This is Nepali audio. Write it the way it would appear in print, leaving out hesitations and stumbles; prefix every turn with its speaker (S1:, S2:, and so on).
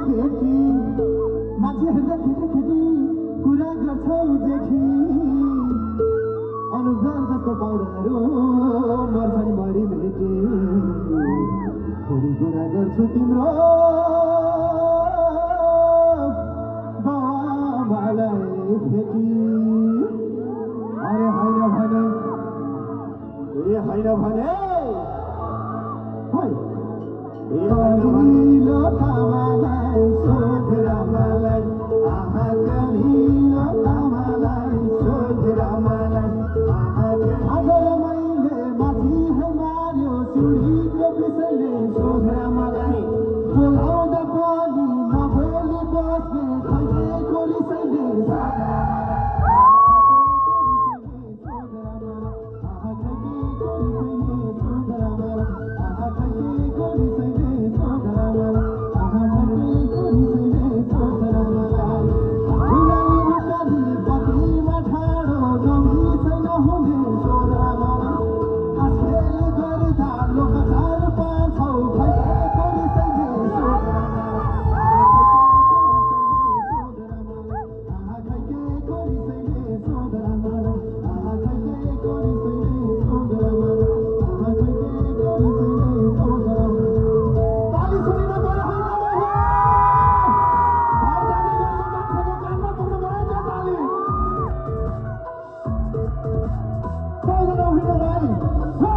S1: केटी मान्छे हेर्दा केटी कुरा गर्छौ जेठी अनुसार जस्तो पाउराहरू मर्छन् मरि भेटी थोरै कुरा गर्छु तिम्रो बाबालाई भेटी अरे होइन भने होइन भने कलिलो तामालाई सोधेर मलाई आहा कलिलो तामालाई सोधेर मलाई आज मैले माथि मार्यो सुडीको विषयले सोधेर मलाई बोलाउँदा पनि नबोली बस्ने खैको रिसैले Hey!